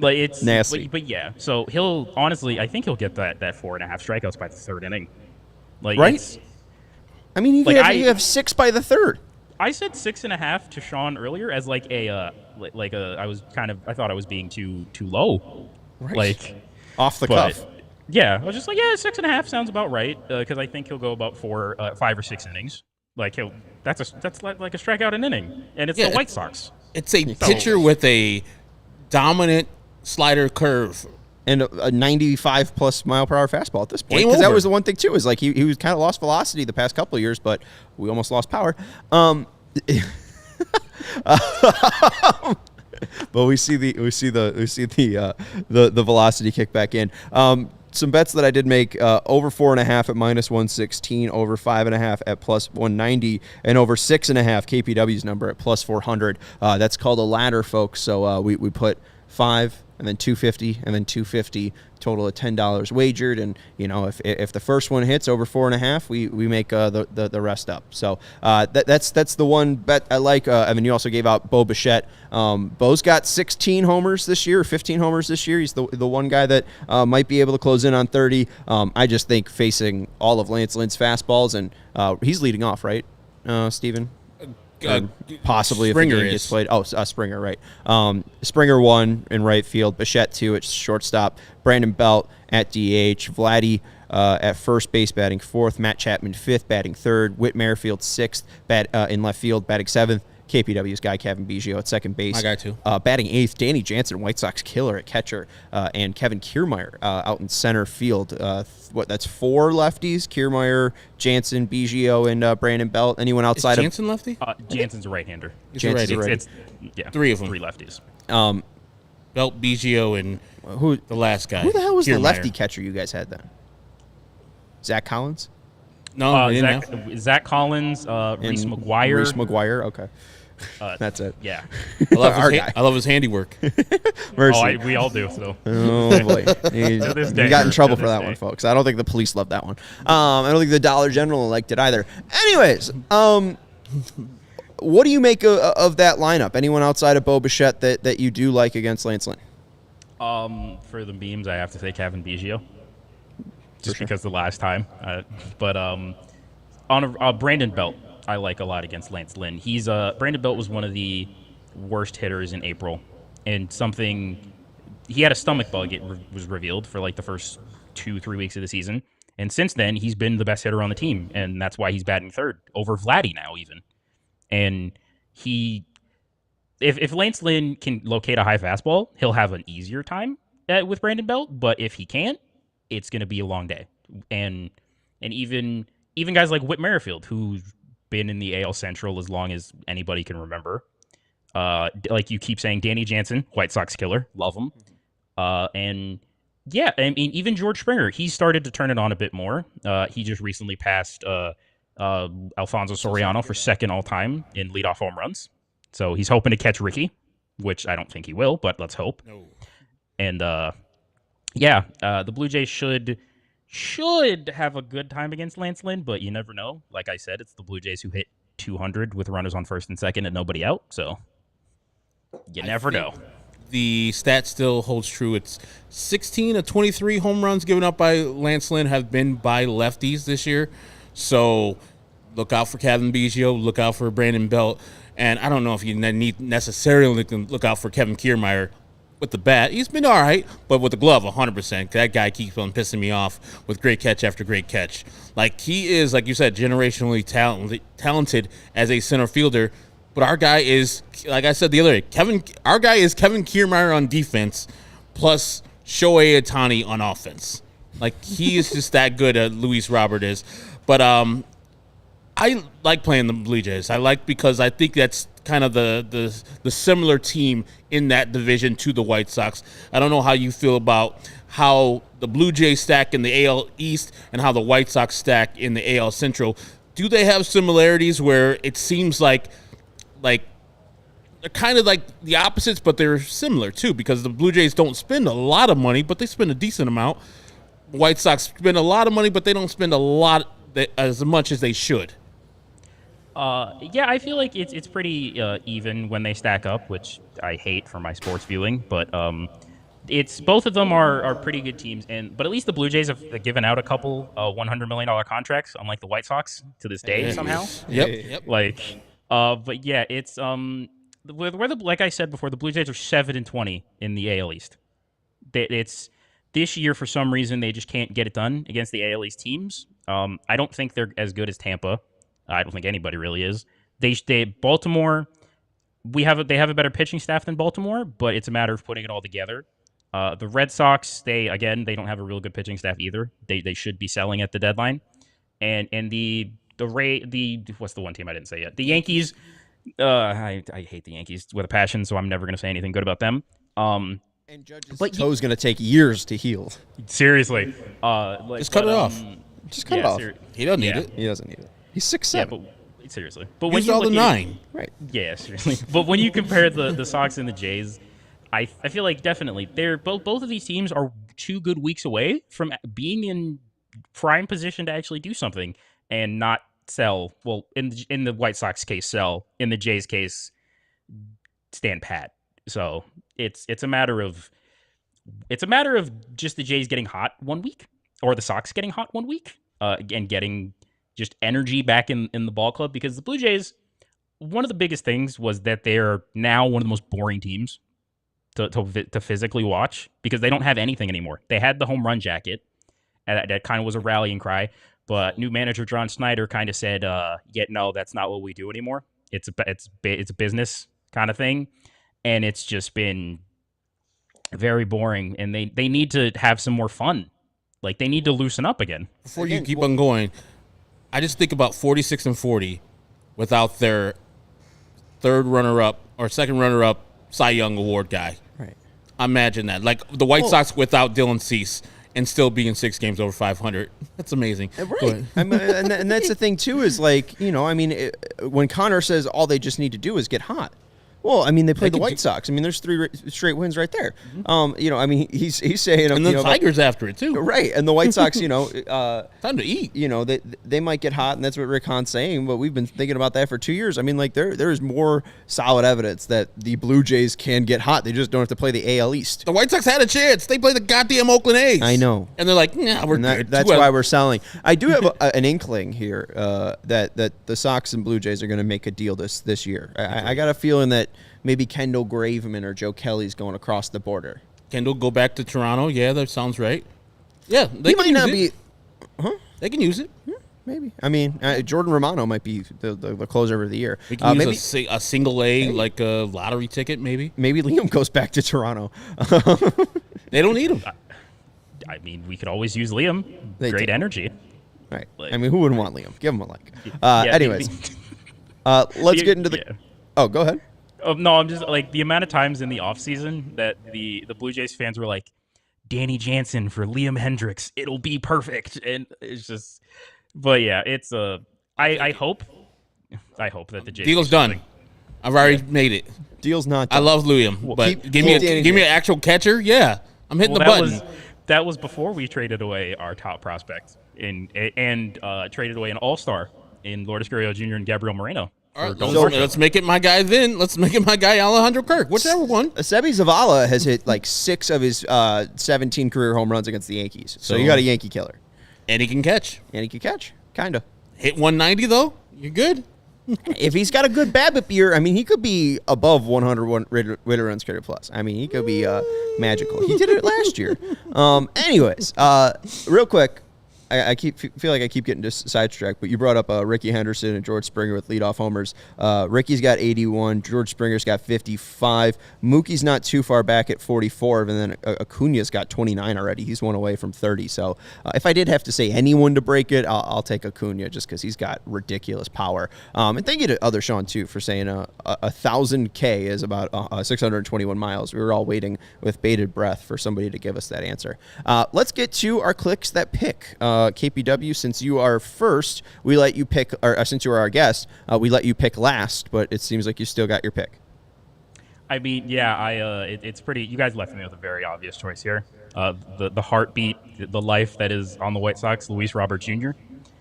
It's nasty. But yeah, so I think he'll get that 4.5 strikeouts by the 3rd inning. Right? I mean, he could have 6 by the 3rd. I said 6.5 to Sean earlier as I thought I was being too low. Right. Off the cuff. Yeah, I was just 6.5 sounds about right because I think he'll go about 5 or 6 innings. That's like a strikeout an inning, and it's the White Sox. It's a pitcher with a dominant slider curve and a 95+ mile per hour fastball at this point. Because that was the one thing too, is he was kind of lost velocity the past couple of years, but we almost lost power. But we see the velocity kick back in. Some bets that I did make, over 4.5 at -116, over 5.5 at +190, and over 6.5 KPW's number at +400. That's called a ladder, folks. So we put 5 and then 250 and then 250, total of $10 wagered. And if the first one hits over 4.5, we make the rest up. So that's the one bet I like. You also gave out Bo Bichette. Bo's got 16 homers this year, 15 homers this year. He's the one guy that might be able to close in on 30. I just think facing all of Lance Lynn's fastballs, and he's leading off, right, Steven? Possibly Springer if the game gets played. Oh, Springer, right. Springer 1 in right field, Bichette 2 at shortstop, Brandon Belt at DH, Vladdy at first base batting 4th, Matt Chapman 5th batting 3rd, Whit Merrifield 6th in left field batting 7th, KPW's guy Kevin Biggio at second base. My guy too. Batting 8th, Danny Jansen, White Sox killer at catcher, and Kevin Kiermaier out in center field. That's 4 lefties: Kiermaier, Jansen, Biggio, and Brandon Belt. Anyone outside Is Jansen lefty? Jansen's a right-hander. Jansen's a righty. It's 3 of them. 3 lefties. Belt, Biggio, and the last guy. Who the hell was Kiermaier. the lefty catcher you guys had then? Zach Collins? No, Zach Collins, Reese McGuire. Reese McGuire, okay. That's it. Yeah. I love his handiwork. We all do. So. Oh boy, he got in trouble for that one, folks. I don't think the police loved that one. I don't think the Dollar General liked it either. Anyways, what do you make of that lineup? Anyone outside of Bo Bichette that you do like against Lance Lynn? For the memes, I have to say Kevin Biggio, just because the last time. But on Brandon Belt, I like a lot against Lance Lynn. Brandon Belt was one of the worst hitters in April, and he had a stomach bug. It was revealed for the first 2-3 weeks of the season, and since then he's been the best hitter on the team, and that's why he's batting 3rd over Vladdy now even. And if Lance Lynn can locate a high fastball, he'll have an easier time with Brandon Belt. But if he can't, it's going to be a long day. and even guys like Whit Merrifield, who's been in the AL Central as long as anybody can remember. Like you keep saying, Danny Jansen, White Sox killer, love him. And yeah, I mean, even George Springer, he started to turn it on a bit more. He just recently passed Alfonso Soriano for second all time in leadoff home runs. So he's hoping to catch Ricky, which I don't think he will, but let's hope. No. And the Blue Jays should have a good time against Lance Lynn, but you never know. Like I said, it's the Blue Jays who hit 200 with runners on first and second and nobody out. So you never know. The stat still holds true. It's 16 of 23 home runs given up by Lance Lynn have been by lefties this year. So look out for Kevin Biggio, look out for Brandon Belt. And I don't know if you need necessarily look out for Kevin Kiermaier with the bat. He's been all right, but with the glove, 100%. That guy keeps on pissing me off with great catch after great catch. Like, he is, like you said, generationally talented as a center fielder. But our guy is, like I said the other day, our guy is Kevin Kiermaier on defense plus Shohei Ohtani on offense. Like, he is just that good, Luis Robert is. But I like playing the Blue Jays. I like because I think that's kind of the similar team in that division to the White Sox. I don't know how you feel about how the Blue Jays stack in the AL East and how the White Sox stack in the AL Central. Do they have similarities where it seems like they're kind of like the opposites, but they're similar too, because the Blue Jays don't spend a lot of money, but they spend a decent amount. White Sox spend a lot of money, but they don't spend as much as they should. Yeah, I feel like it's pretty even when they stack up, which I hate for my sports viewing. But it's both of them are pretty good teams, but at least the Blue Jays have given out a couple $100 million contracts, unlike the White Sox to this day somehow. Yep. But yeah, it's like I said before, the Blue Jays are 7-20 in the AL East. It's this year for some reason they just can't get it done against the AL East teams. I don't think they're as good as Tampa. I don't think anybody really is. Baltimore, they have a better pitching staff than Baltimore, but it's a matter of putting it all together. The Red Sox, they don't have a real good pitching staff either. They should be selling at the deadline. And what's the one team I didn't say yet? The Yankees. I hate the Yankees with a passion, so I'm never going to say anything good about them. And Judge's toe's going to take years to heal. Seriously, just cut it off. Just cut it off. He doesn't need it. He doesn't need it. He's 6'7". Yeah, but seriously. But when you all the 9. Right. Yeah, seriously. But when you compare the Sox and the Jays, I feel like definitely they're both of these teams are 2 good weeks away from being in prime position to actually do something and not sell. Well, in the White Sox case, sell. In the Jays case, stand pat. So it's a matter of just the Jays getting hot one week or the Sox getting hot one week and getting just energy back in the ball club, because the Blue Jays, one of the biggest things was that they're now one of the most boring teams to physically watch because they don't have anything anymore. They had the home run jacket, and that kind of was a rallying cry, but new manager John Snyder kind of said, no, that's not what we do anymore. It's a business kind of thing, and it's just been very boring, and they need to have some more fun. Like, they need to loosen up again. Before you keep on going, I just think about 46-40 without their third runner-up or second runner-up Cy Young Award guy. Right. Imagine that. Like the White Sox without Dylan Cease and still being 6 games over 500. That's amazing. Right. And that's the thing, too, is like, when Konnor says all they just need to do is get hot. Well, they played the White Sox. There's 3 straight wins right there. Mm-hmm. He's saying, and the Tigers after it too, right? And the White Sox, time to eat. They might get hot, and that's what Rick Hahn's saying. But we've been thinking about that for 2 years. There is more solid evidence that the Blue Jays can get hot. They just don't have to play the AL East. The White Sox had a chance. They played the goddamn Oakland A's. I know, and they're like, nah, we're good. That's why we're selling. I do have an inkling here that the Sox and Blue Jays are going to make a deal this year. I got a feeling that maybe Kendall Graveman or Joe Kelly's going across the border. Kendall go back to Toronto. Yeah, that sounds right. Yeah, they might not be. They can use it. Maybe. Jordan Romano might be the closer of the year. We can use a single A, like a lottery ticket, maybe. Maybe Liam goes back to Toronto. They don't need him. I mean, we could always use Liam. They Great do. energy. Right. Like- I mean, who wouldn't want Liam? Give him a like. Yeah, Anyways, let's get into the. Yeah. Oh, go ahead. Oh, no, I'm just like the amount of times in the offseason that the Blue Jays fans were like, Danny Jansen for Liam Hendricks, it'll be perfect, and it's just. But yeah, it's I hope that the Jays Deal's done. I've already made it. Deal's not. I done. love Liam, but give me Danny an actual catcher. Yeah, I'm hitting the button. That was before we traded away our top prospect and traded away an all-star in Lourdes Gurriel Jr. and Gabriel Moreno. All right, Don't let's make it my guy then. Let's make it my guy Alejandro Kirk, whichever one. Sebi Zavala has hit like 6 of his 17 career home runs against the Yankees. So you got a Yankee killer. And he can catch. And he can catch. Kind of. Hit 190, though. You're good. If he's got a good BABIP year, I mean, he could be above 101 rated runs created plus. I mean, he could be magical. He did it last year. Anyways, real quick, I feel like I keep getting sidetracked, but you brought up Ricky Henderson and George Springer with leadoff homers. Ricky's got 81. George Springer's got 55. Mookie's not too far back at 44, and then Acuna's got 29 already. He's one away from 30. So if I did have to say anyone to break it, I'll take Acuna just because he's got ridiculous power. And thank you to other Sean, too, for saying 1,000 K is about 621 miles. We were all waiting with bated breath for somebody to give us that answer. Let's get to our clicks that pick. KPW, since you are first, we let you pick, or since you are our guest, we let you pick last, but it seems like you still got your pick. I mean, yeah, it's pretty. You guys left me with a very obvious choice here. The heartbeat, the life that is on the White Sox, Luis Robert Jr.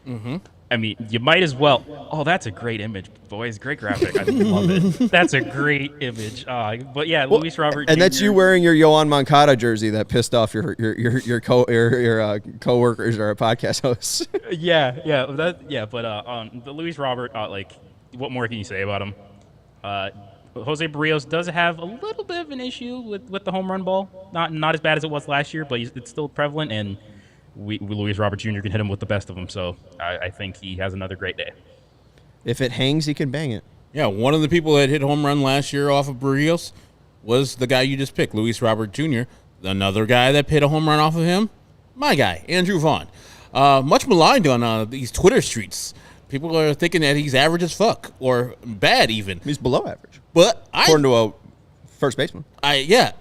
Mm-hmm. I mean, you might as well. Oh, that's a great image, boys. Great graphic. I love it. That's a great image. But yeah, Luis Robert Jr. And that's you wearing your Yohan Moncada jersey that pissed off your coworkers or podcast hosts. Yeah. But the Luis Robert, like, what more can you say about him? Jose Berrios does have a little bit of an issue with the home run ball. Not as bad as it was last year, but it's still prevalent, and Luis Robert Jr. can hit him with the best of them. So I think he has another great day. If it hangs, he can bang it. Yeah, one of the people that hit home run last year off of Berrios was the guy you just picked, Luis Robert Jr. Another guy that hit a home run off of him, my guy, Andrew Vaughn. Much maligned on these Twitter streets. People are thinking that he's average as fuck, or bad even. He's below average. But according to a first baseman. I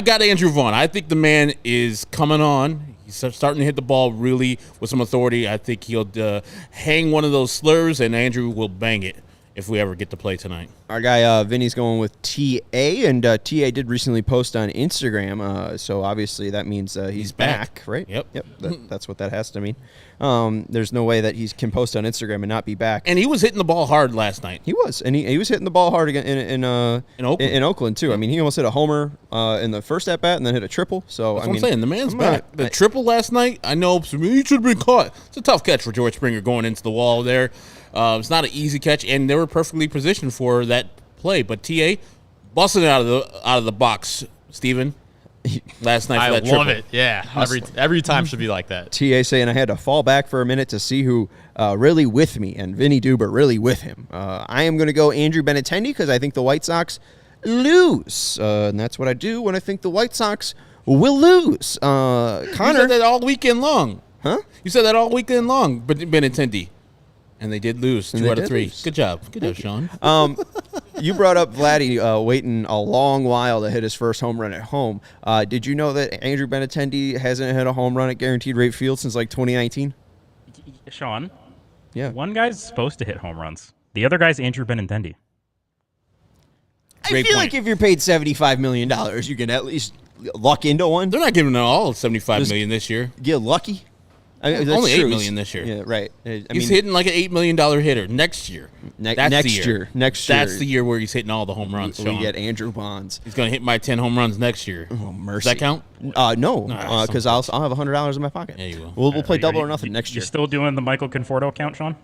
got Andrew Vaughn. I think the man is coming on. He's starting to hit the ball really with some authority. I think he'll hang one of those slurs, and Andrew will bang it if we ever get to play tonight. Our guy Vinny's going with TA, and TA did recently post on Instagram, so obviously that means he's back, right? Yep. That's what that has to mean. There's no way that he can post on Instagram and not be back. And he was hitting the ball hard last night. He was, and he was hitting the ball hard again in Oakland too. I mean, he almost hit a homer in the first at bat, and then hit a triple. So that's what I'm saying. The man's back. The triple last night, I know he should have been caught. It's a tough catch for George Springer going into the wall there. It's not an easy catch, and they were perfectly positioned for that play. But TA busting it out of the box, Steven, last night for that triple. I love it. Yeah, every time should be like that. TA saying I had to fall back for a minute to see who really with me, and Vinny Duber really with him. I am going to go Andrew Benintendi because I think the White Sox lose, and that's what I do when I think the White Sox will lose. Konnor, you said that all weekend long. Huh? You said that all weekend long, but Benintendi. And they did lose 2 out of 3. Good job. Good job, Sean. You brought up Vladdy waiting a long while to hit his first home run at home. Did you know that Andrew Benintendi hasn't hit a home run at Guaranteed Rate Field since like 2019? Sean, yeah. One guy's supposed to hit home runs. The other guy's Andrew Benintendi. I feel like if you're paid $75 million, you can at least luck into one. They're not giving all $75 million this year. Get lucky. I mean, only $8 million this year. Yeah, right. He's hitting like an $8 million hitter next year. Next year. That's the year where he's hitting all the home runs. We get Andrew Bonds. He's going to hit my 10 home runs next year. Oh, mercy. Does that count? No, because I'll have $100 in my pocket. Yeah, you will. We'll play double or nothing next year. You're still doing the Michael Conforto account, Sean?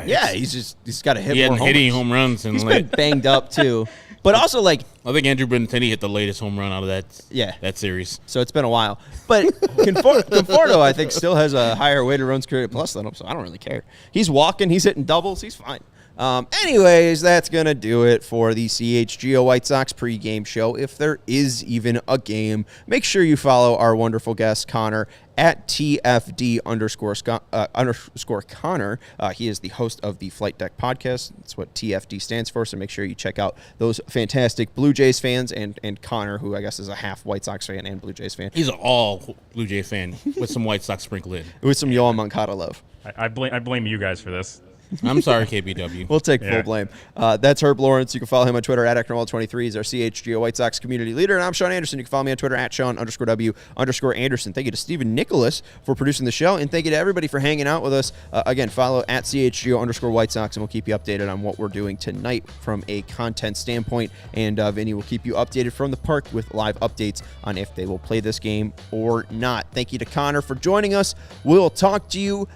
Yeah, he's got to hit more homers. Hitting home runs. And he's been banged up, too. But also, like, I think Andrew Benintendi hit the latest home run out of that series. So it's been a while. But Conforto, I think, still has a higher weighted runs created plus than him, so I don't really care. He's walking. He's hitting doubles. He's fine. Anyways, that's going to do it for the CHGO White Sox pregame show. If there is even a game, make sure you follow our wonderful guest, Konnor, at TFD_Konnor. He is the host of the Flight Deck podcast. That's what TFD stands for, so make sure you check out those fantastic Blue Jays fans and Konnor, who I guess is a half White Sox fan and Blue Jays fan. He's an all Blue Jay fan with some White Sox sprinkled in. With some Yohan Moncada love. I blame you guys for this. I'm sorry, KBW. We'll take full blame. That's Herb Lawrence. You can follow him on Twitter at Acknerwall23. He's our CHGO White Sox community leader. And I'm Sean Anderson. You can follow me on Twitter at Sean_W_Anderson. Thank you to Stephen Nicholas for producing the show. And thank you to everybody for hanging out with us. Again, follow at CHGO_White Sox, and we'll keep you updated on what we're doing tonight from a content standpoint. And Vinny will keep you updated from the park with live updates on if they will play this game or not. Thank you to Konnor for joining us. We'll talk to you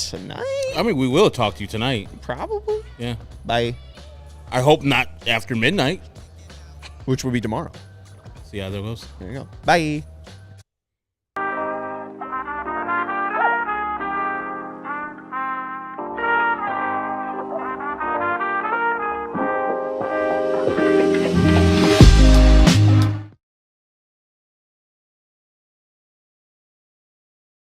tonight? I mean, we will talk to you tonight. Probably. Yeah. Bye. I hope not after midnight. Which will be tomorrow. See how that goes. There you go. Bye.